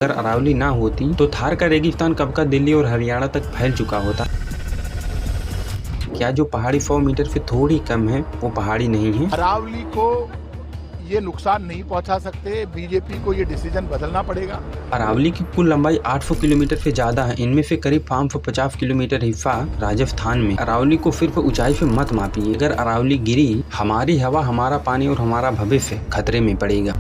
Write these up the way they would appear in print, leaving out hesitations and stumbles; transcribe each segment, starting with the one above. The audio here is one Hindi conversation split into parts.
अगर अरावली ना होती तो थार का रेगिस्तान कब का दिल्ली और हरियाणा तक फैल चुका होता। क्या जो पहाड़ी 100 मीटर से थोड़ी कम है वो पहाड़ी नहीं है? अरावली को ये नुकसान नहीं पहुंचा सकते। बीजेपी को ये डिसीजन बदलना पड़ेगा। अरावली की कुल लंबाई 800 किलोमीटर से ज्यादा है। इनमें से करीब 550 किलोमीटर हिस्सा राजस्थान में। अरावली को सिर्फ ऊंचाई से मत मापिए। अगर अरावली गिरी, हमारी हवा, हमारा पानी और हमारा भविष्य खतरे में पड़ेगा।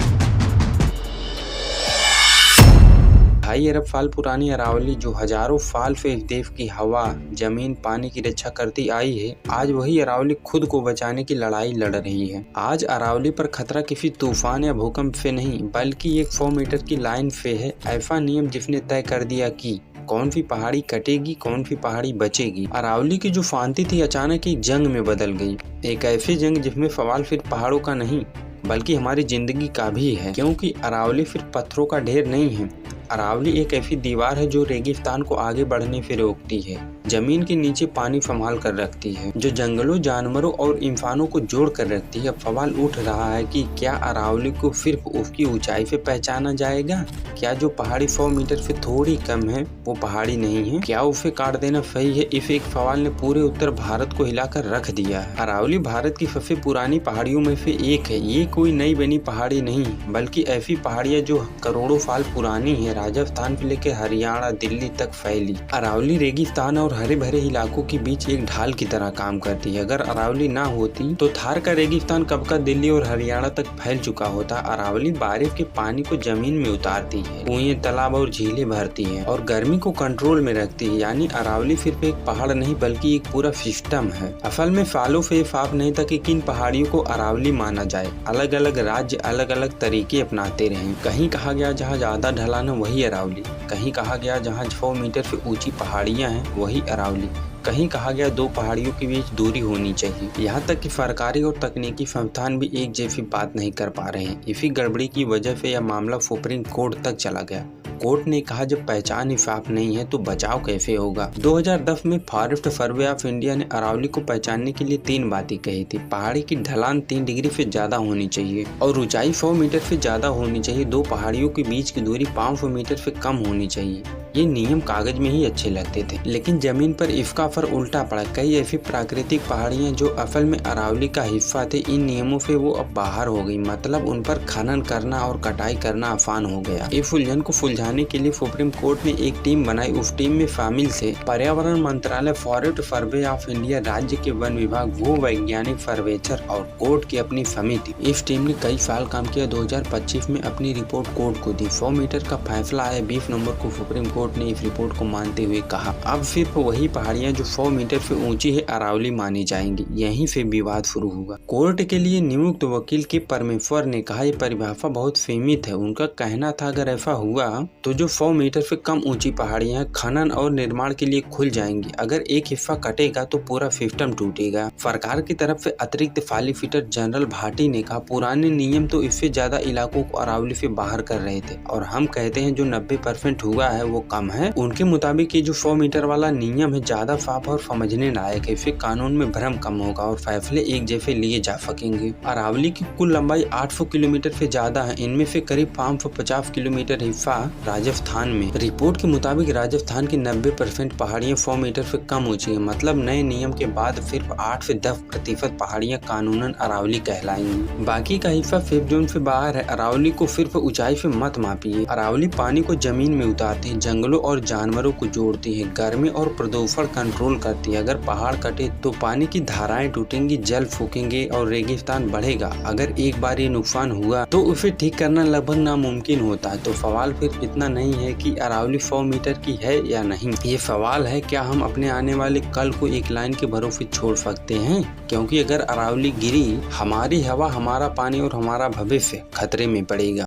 2.5 अरब साल पुरानी अरावली, जो हजारों साल से इस देश की हवा, जमीन, पानी की रक्षा करती आई है, आज वही अरावली खुद को बचाने की लड़ाई लड़ रही है। आज अरावली पर खतरा किसी तूफान या भूकंप से नहीं, बल्कि एक 100 मीटर की लाइन से है। ऐसा नियम जिसने तय कर दिया कि कौन सी पहाड़ी कटेगी, कौन सी पहाड़ी बचेगी। अरावली की जो शांति थी अचानक एक जंग में बदल गई। एक ऐसी जंग जिसमें सवाल सिर्फ पहाड़ों का नहीं बल्कि हमारी जिंदगी का भी है, क्योंकि अरावली सिर्फ पत्थरों का ढेर नहीं है। अरावली एक ऐसी दीवार है जो रेगिस्तान को आगे बढ़ने से रोकती है, जमीन के नीचे पानी संभाल कर रखती है, जो जंगलों, जानवरों और इंसानों को जोड़ कर रखती है। अब सवाल उठ रहा है कि क्या अरावली को सिर्फ उसकी ऊंचाई से पहचाना जाएगा? क्या जो पहाड़ी 100 मीटर से थोड़ी कम है वो पहाड़ी नहीं है? क्या उसे काट देना सही है? इस एक सवाल ने पूरे उत्तर भारत को हिलाकर रख दिया है। अरावली भारत की सबसे पुरानी पहाड़ियों में से एक है। ये कोई नई बनी पहाड़ी नहीं, बल्कि ऐसी पहाड़ियाँ जो करोड़ों साल पुरानी है, राजस्थान से लेकर हरियाणा, दिल्ली तक फैली। अरावली रेगिस्तान और हरे भरे इलाकों के बीच एक ढाल की तरह काम करती है। अगर अरावली ना होती तो थार का रेगिस्तान कब का दिल्ली और हरियाणा तक फैल चुका होता। अरावली बारिश के पानी को जमीन में उतारती है, कुएं, तालाब और झीलें भरती है और गर्मी को कंट्रोल में रखती है। यानी अरावली सिर्फ एक पहाड़ नहीं बल्कि एक पूरा सिस्टम है। असल में सालों से साफ नहीं था कि किन पहाड़ियों को अरावली माना जाए। अलग अलग राज्य अलग अलग तरीके अपनाते रहे। कहीं कहा गया जहाँ ज्यादा ढलान है वही अरावली, कहीं कहा गया जहाँ 100 मीटर से ऊंची पहाड़ियां हैं वही अरावली, कहीं कहा गया 2 पहाड़ियों के बीच दूरी होनी चाहिए। यहाँ तक कि सरकारी और तकनीकी संस्थान भी एक जैसी बात नहीं कर पा रहे हैं। इसी गड़बड़ी की वजह से यह मामला सुप्रीम कोर्ट तक चला गया। कोर्ट ने कहा जब पहचान ही साफ नहीं है तो बचाव कैसे होगा। 2010 में फॉरेस्ट सर्वे ऑफ इंडिया ने अरावली को पहचानने के लिए 3 बातें कही थी। पहाड़ी की ढलान 3 डिग्री से ज्यादा होनी चाहिए और ऊंचाई 100 मीटर से ज्यादा होनी चाहिए। 2 पहाड़ियों के बीच की दूरी 500 मीटर से कम होनी चाहिए। ये नियम कागज में ही अच्छे लगते थे, लेकिन जमीन पर इसका असर उल्टा पड़ा। कई ऐसी प्राकृतिक पहाड़ियां जो असल में अरावली का हिस्सा थे, इन नियमों से वो अब बाहर हो गई। मतलब उन पर खनन करना और कटाई करना आसान हो गया। इस उलझन को सुलझाने के लिए सुप्रीम कोर्ट ने एक टीम बनाई। उस टीम में शामिल थे पर्यावरण मंत्रालय, फॉरेस्ट सर्वे ऑफ इंडिया, राज्य के वन विभाग, भू वैज्ञानिक सर्वेक्षण और कोर्ट की अपनी समिति। इस टीम ने कई साल काम किया। 2025 में अपनी रिपोर्ट कोर्ट को दी। 100 मीटर का फैसला आया। 20 नवंबर को सुप्रीम कोर्ट ने इस रिपोर्ट को मानते हुए कहा अब सिर्फ वही पहाड़ियां जो 100 मीटर से ऊंची है अरावली मानी जाएंगी। यहीं से विवाद शुरू हुआ। कोर्ट के लिए नियुक्त वकील के परमेश्वर ने कहा यह परिभाषा बहुत सीमित है। उनका कहना था अगर ऐसा हुआ तो जो 100 मीटर से कम ऊंची पहाड़ियां खनन और निर्माण के लिए खुल जाएंगी। अगर एक हिस्सा कटेगा तो पूरा सिस्टम टूटेगा। सरकार की तरफ से अतिरिक्त सॉलिसिटर जनरल भाटी ने कहा पुराने नियम तो इससे ज्यादा इलाकों को अरावली से बाहर कर रहे थे और हम कहते हैं जो 90% हुआ है वो कम है। उनके मुताबिक ये जो 100 मीटर वाला नियम है ज्यादा साफ और समझने लायक है। इससे कानून में भ्रम कम होगा और फैसले एक जैसे लिए जा सकेंगे। अरावली की कुल लंबाई 800 किलोमीटर से ज्यादा है। इनमें से करीब 550 किलोमीटर हिस्सा राजस्थान में। रिपोर्ट के मुताबिक राजस्थान की 90% पहाड़ियां 100 मीटर से कम ऊंची है। मतलब नए नियम के बाद सिर्फ 8 से 10% पहाड़ियां कानूनन अरावली कहलाएंगी। बाकी का हिस्सा सेफ जोन से बाहर है। अरावली को सिर्फ ऊंचाई से मत मापिए। अरावली पानी को जमीन में उतारती है, जंगलों और जानवरों को जोड़ती है, गर्मी और प्रदूषण कंट्रोल करती है। अगर पहाड़ कटे तो पानी की धाराएं टूटेंगी, जल फूकेंगे और रेगिस्तान बढ़ेगा। अगर एक बार ये नुकसान हुआ तो उसे ठीक करना लगभग नामुमकिन होता है। तो सवाल फिर इतना नहीं है कि अरावली 100 मीटर की है या नहीं। ये सवाल है क्या हम अपने आने वाले कल को एक लाइन के भरोसे छोड़ सकते हैं? क्योंकि अगर अरावली गिरी, हमारी हवा, हमारा पानी और हमारा भविष्य खतरे में पड़ेगा।